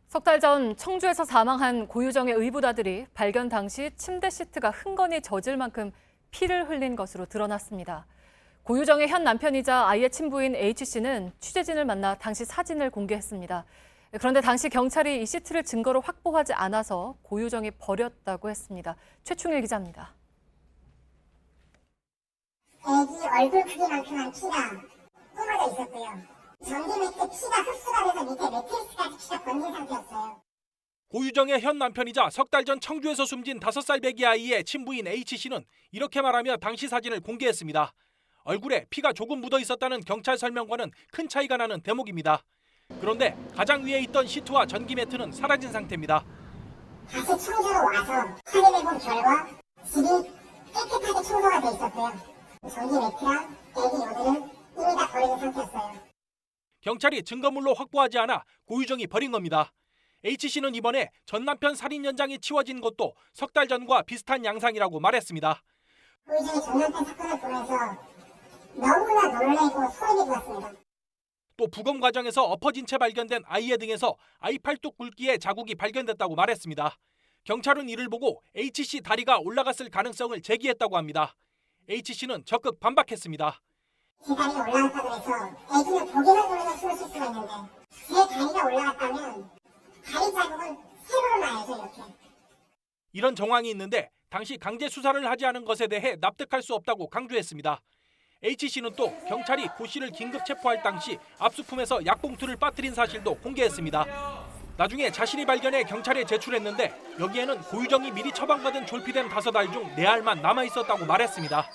석 달 전 청주에서 사망한 고유정의 의붓아들이 발견 당시 침대 시트가 흥건히 젖을 만큼 피를 흘린 것으로 드러났습니다. 고유정의 현 남편이자 아이의 친부인 H씨는 취재진을 만나 당시 사진을 공개했습니다. 그런데 당시 경찰이 이 시트를 증거로 확보하지 않아서 고유정이 버렸다고 했습니다. 최충일 기자입니다. 애기 얼굴 크기만큼한 피가 뿜어져 있었고요. 전기 매트 피가 흡수가 돼서 밑에 매트리스까지 피가 번진 상태였어요. 고유정의 현 남편이자 석 달 전 청주에서 숨진 5살 배기 아이의 친부인 H씨는 이렇게 말하며 당시 사진을 공개했습니다. 얼굴에 피가 조금 묻어 있었다는 경찰 설명과는 큰 차이가 나는 대목입니다. 그런데 가장 위에 있던 시트와 전기 매트는 사라진 상태입니다. 다시 청주로 와서 확인해본 결과 집이 깨끗하게 청소가 돼 있었고요. 전기 매트랑 애기 요들은 이미 다 버려진 상태였어요. 경찰이 증거물로 확보하지 않아 고유정이 버린 겁니다. H씨는 이번에 전 남편 살인 현장이 치워진 것도 석 달 전과 비슷한 양상이라고 말했습니다. 고유정이 전 남편 사건을 보면서 너무나 놀래고 소름이 돋았습니다. 또 부검 과정에서 엎어진 채 발견된 아이의 등에서 아이 팔뚝 굵기의 자국이 발견됐다고 말했습니다. 경찰은 이를 보고 H씨 다리가 올라갔을 가능성을 제기했다고 합니다. H씨는 적극 반박했습니다. 제 다리가 올라갔다고 해서 애기는 보기만 보면 숨을 쉴 수가 있는데 제 다리가 올라갔다면 다리 자국은 세로로 나야죠, 이렇게. 이런 정황이 있는데 당시 강제 수사를 하지 않은 것에 대해 납득할 수 없다고 강조했습니다. H씨는 또 경찰이 고 씨를 긴급 체포할 당시 압수품에서 약봉투를 빠뜨린 사실도 공개했습니다. 나중에 자신이 발견해 경찰에 제출했는데 여기에는 고유정이 미리 처방받은 졸피뎀 5알 중 4알만 남아있었다고 말했습니다.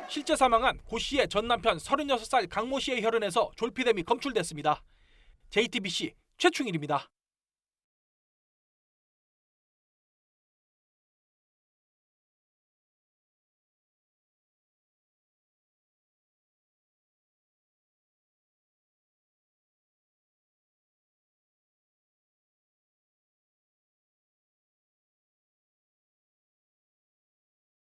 실제 사망한 고 씨의 전 남편 36살 강모 씨의 혈흔에서 졸피뎀이 검출됐습니다. JTBC 최충일입니다.